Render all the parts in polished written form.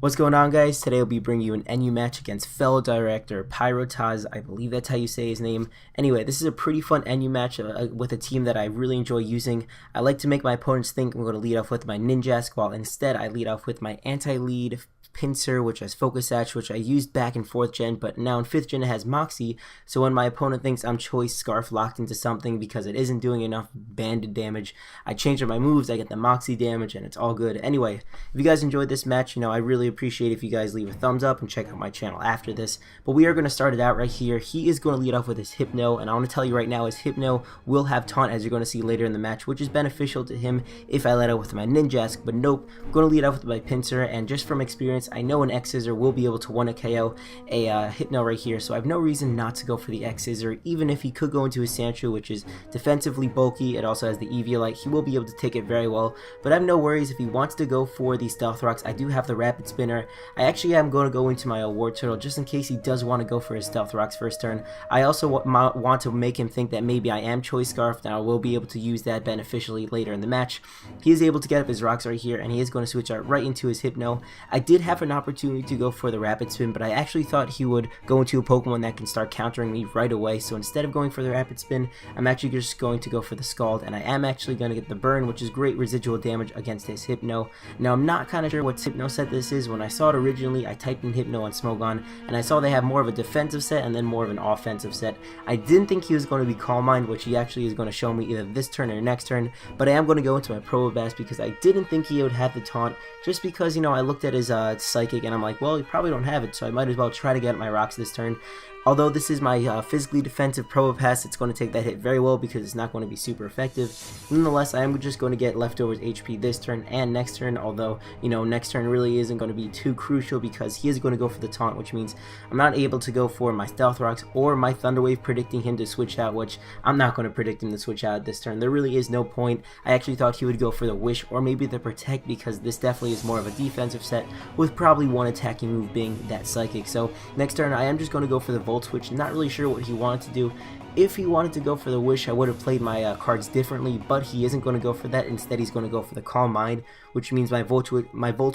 What's going on, guys? Today I'll be bringing you an NU match against fellow director Pyrotoz. I believe that's how you say his name. Anyway, this is a pretty fun NU match with a team that I really enjoy using. I like to make my opponents think I'm going to lead off with my Ninjask, while instead I lead off with my anti-lead Pinsir, which has Focus Sash, which I used back in 4th gen, but now in 5th gen it has Moxie, so when my opponent thinks I'm Choice Scarf locked into something because it isn't doing enough banded damage, I change up my moves, I get the Moxie damage, and it's all good. Anyway, if you guys enjoyed this match, I really appreciate if you guys leave a thumbs up and check out my channel after this, but we are going to start it out right here. He is going to lead off with his Hypno, and I want to tell you right now, his Hypno will have Taunt, as you're going to see later in the match, which is beneficial to him if I let out with my Ninjask, but nope, I'm going to lead off with my Pinsir, and just from experience, I know an X-Scissor will be able to 1 KO a Hypno right here, so I have no reason not to go for the X-Scissor, even if he could go into his Sandshrew, which is defensively bulky. It also has the Eviolite. He will be able to take it very well, but I have no worries if he wants to go for the Stealth Rocks. I do have the Rapid Spinner. I actually am going to go into my War Turtle just in case he does want to go for his Stealth Rocks first turn. I also want to make him think that maybe I am Choice Scarf. Now I will be able to use that beneficially later in the match. He is able to get up his rocks right here, and he is going to switch out right into his Hypno. I did have an opportunity to go for the Rapid Spin, but I actually thought he would go into a Pokemon that can start countering me right away, so instead of going for the Rapid Spin, I'm actually just going to go for the Scald, and I am actually going to get the Burn, which is great residual damage against his Hypno. Now I'm not kind of sure what Hypno set this is. When I saw it originally, I typed in Hypno on Smogon, and I saw they have more of a defensive set and then more of an offensive set. I didn't think he was going to be Calm Mind, which he actually is going to show me either this turn or next turn, but I am going to go into my Probopass because I didn't think he would have the Taunt, just because, I looked at his Psychic and I'm like, well, he probably don't have it, so I might as well try to get my rocks this turn. Although this is my physically defensive Probopass, it's going to take that hit very well because it's not going to be super effective. Nonetheless, I am just going to get leftovers HP this turn and next turn, although, next turn really isn't going to be too crucial because he is going to go for the Taunt, which means I'm not able to go for my Stealth Rocks or my Thunder Wave, predicting him to switch out, which I'm not going to predict him to switch out this turn. There really is no point. I actually thought he would go for the Wish or maybe the Protect because this definitely is more of a defensive set with probably one attacking move being that Psychic. So next turn, I am just going to go for the Volt Switch. Not really sure what he wanted to do. If he wanted to go for the Wish, I would have played my cards differently, but he isn't going to go for that. Instead, he's going to go for the Calm Mind, which means my Volt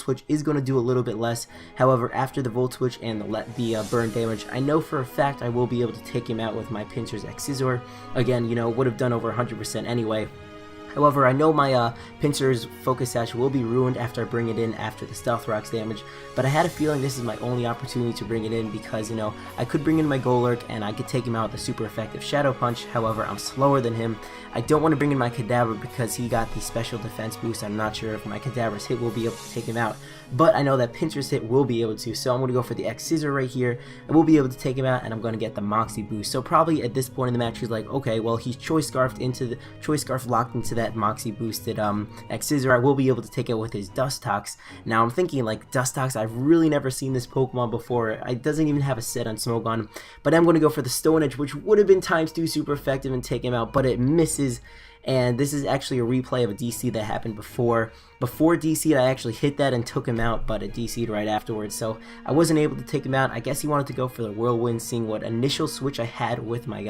Switch is going to do a little bit less. However, after the Volt Switch and the burn damage, I know for a fact I will be able to take him out with my Pinsir's X-Scissor. Again, would have done over 100% anyway. However, I know my Pinsir's Focus Sash will be ruined after I bring it in after the Stealth Rocks damage, but I had a feeling this is my only opportunity to bring it in because, I could bring in my Golurk and I could take him out with a super effective Shadow Punch. However, I'm slower than him. I don't want to bring in my Kadabra because he got the special defense boost. I'm not sure if my Kadabra's hit will be able to take him out, but I know that Pinsir's hit will be able to, so I'm going to go for the X-Scissor right here. I will be able to take him out, and I'm going to get the Moxie boost. So probably at this point in the match, he's like, okay, well, he's Choice Scarf locked into that Moxie boosted X-Scissor. I will be able to take it with his Dustox. Now I'm thinking, like, Dustox, I've really never seen this Pokemon before. It doesn't even have a set on Smogon, but I'm going to go for the Stone Edge, which would have been ×2 super effective and take him out, but it misses. And this is actually a replay of a DC that happened before. Before DC'd, I actually hit that and took him out, but it DC'd right afterwards, so I wasn't able to take him out. I guess he wanted to go for the Whirlwind, seeing what initial switch I had with my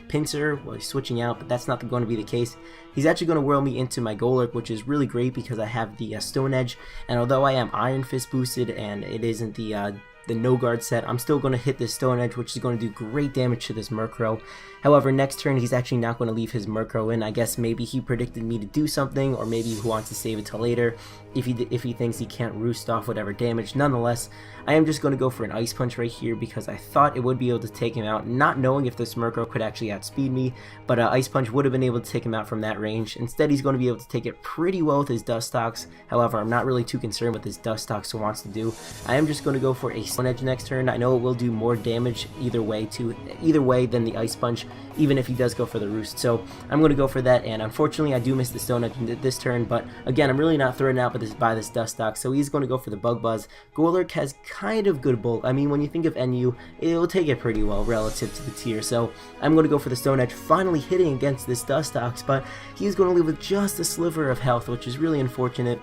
Pinsir was switching out, but that's not going to be the case. He's actually going to whirl me into my Golurk, which is really great because I have the Stone Edge, and although I am Iron Fist boosted and it isn't the No Guard set, I'm still going to hit this Stone Edge, which is going to do great damage to this Murkrow. However, next turn he's actually not going to leave his Murkrow in. I guess maybe he predicted me to do something, or maybe he wants to save it till later if he thinks he can't roost off whatever damage. Nonetheless, I am just going to go for an Ice Punch right here because I thought it would be able to take him out, not knowing if this Murkrow could actually outspeed me, but Ice Punch would have been able to take him out from that range. Instead, he's going to be able to take it pretty well with his Dustox. However, I'm not really too concerned with his Dustox wants to do. I am just going to go for a Stone Edge next turn. I know it will do more damage either way than the Ice Punch, even if he does go for the Roost. So I'm going to go for that, and unfortunately I do miss the Stone Edge this turn, but again, I'm really not thrown out by this Dustox, so he's going to go for the Bug Buzz. Golurk has kind of good bulk. I mean, when you think of NU, it will take it pretty well relative to the tier, so I'm going to go for the Stone Edge, finally hitting against this Dustox, but he's going to leave with just a sliver of health, which is really unfortunate.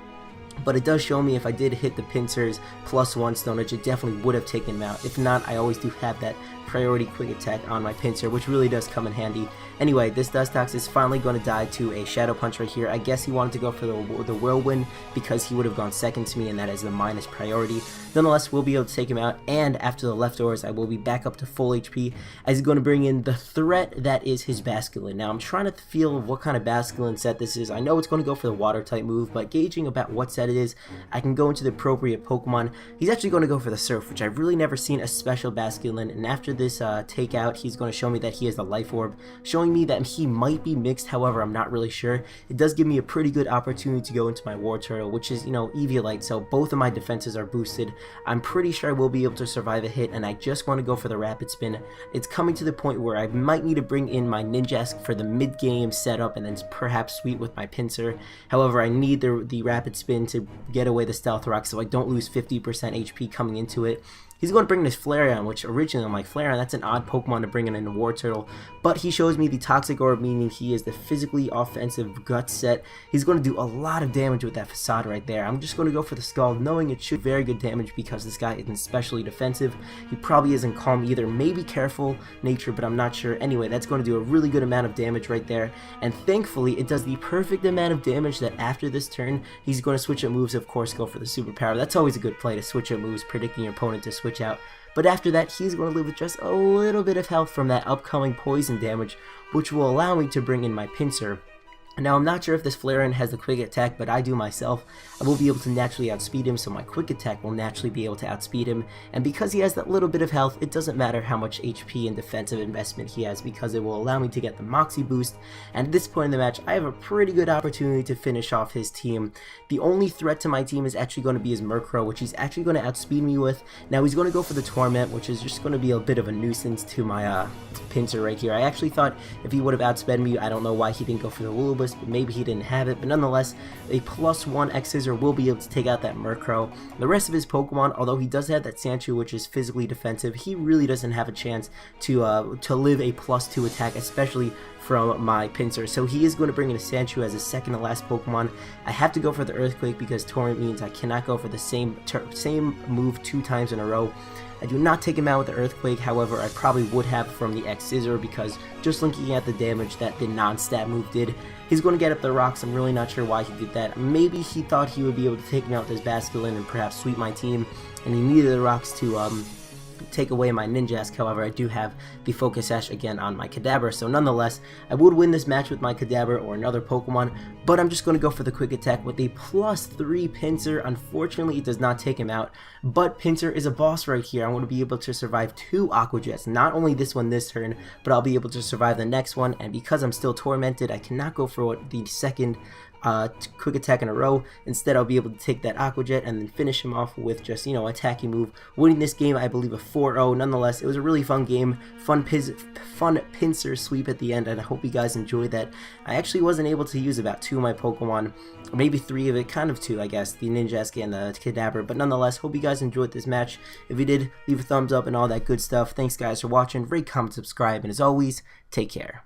But it does show me if I did hit the Pinsir's +1 Stone Edge, it definitely would have taken him out. If not, I always do have that priority quick attack on my Pinsir, which really does come in handy. Anyway, this Dustox is finally going to die to a Shadow Punch right here. I guess he wanted to go for the Whirlwind because he would have gone second to me, and that is the minus priority. Nonetheless, we'll be able to take him out, and after the leftovers, I will be back up to full HP as he's going to bring in the threat that is his Basculin. Now, I'm trying to feel what kind of Basculin set this is. I know it's going to go for the water type move, but gauging about what set it is, I can go into the appropriate Pokemon. He's actually going to go for the Surf, which I've really never seen a special Basculin, and after this takeout, he's going to show me that he has the Life Orb, showing me that he might be mixed. However, I'm not really sure. It does give me a pretty good opportunity to go into my War Turtle, which is, Eviolite, so both of my defenses are boosted. I'm pretty sure I will be able to survive a hit, and I just want to go for the Rapid Spin. It's coming to the point where I might need to bring in my Ninjask for the mid-game setup and then perhaps sweep with my Pinsir. However, I need the Rapid Spin to get away the Stealth Rock so I don't lose 50% HP coming into it. He's going to bring this Flareon, which originally I'm like, Flareon, that's an odd Pokemon to bring in a War Turtle. But he shows me the Toxic Orb, meaning he is the physically offensive Gut set. He's going to do a lot of damage with that Facade right there. I'm just going to go for the Scald, knowing it should very good damage because this guy isn't especially defensive. He probably isn't Calm either. Maybe Careful Nature, but I'm not sure. Anyway, that's going to do a really good amount of damage right there. And thankfully, it does the perfect amount of damage that after this turn, he's going to switch up moves, of course, go for the Superpower. That's always a good play, to switch up moves, predicting your opponent to switch out. But after that, he's going to live with just a little bit of health from that upcoming poison damage, which will allow me to bring in my Pinsir. Now, I'm not sure if this Flareon has the Quick Attack, but I do myself. I will be able to naturally outspeed him, so my Quick Attack will naturally be able to outspeed him. And because he has that little bit of health, it doesn't matter how much HP and defensive investment he has, because it will allow me to get the Moxie boost. And at this point in the match, I have a pretty good opportunity to finish off his team. The only threat to my team is actually going to be his Murkrow, which he's actually going to outspeed me with. Now, he's going to go for the Torment, which is just going to be a bit of a nuisance to my Pinsir right here. I actually thought if he would have outsped me, I don't know why he didn't go for the Wooloo, but maybe he didn't have it, but nonetheless, a +1 X-Scissor will be able to take out that Murkrow. The rest of his Pokemon, although he does have that Sandshrew, which is physically defensive, he really doesn't have a chance to live a +2 attack, especially from my Pinsir. So he is going to bring in a Sandshrew as his second to last Pokemon. I have to go for the Earthquake because Torrent means I cannot go for the same move 2 times in a row. I do not take him out with the Earthquake, however, I probably would have from the X-Scissor because just looking at the damage that the non-stat move did, he's going to get up the rocks. I'm really not sure why he did that. Maybe he thought he would be able to take me out with his Basculin and perhaps sweep my team, and he needed the rocks to take away my Ninjask. However, I do have the Focus Sash again on my Kadabra, so nonetheless, I would win this match with my Kadabra or another Pokemon, but I'm just going to go for the Quick Attack with a +3 Pinsir. Unfortunately, it does not take him out, but Pinsir is a boss right here. I'm going to be able to survive 2 Aqua Jets, not only this one this turn, but I'll be able to survive the next one, and because I'm still tormented, I cannot go for the second Quick Attack in a row. Instead, I'll be able to take that Aqua Jet and then finish him off with just, attacking move, winning this game, I believe, a 4-0. Nonetheless, it was a really fun game, fun Pinsir sweep at the end, and I hope you guys enjoyed that. I actually wasn't able to use about 2 of my Pokemon, or maybe 3 of it, kind of 2, I guess, the Ninjask and the Kadabra, but nonetheless, hope you guys enjoyed this match. If you did, leave a thumbs up and all that good stuff. Thanks, guys, for watching. Rate, comment, subscribe, and as always, take care.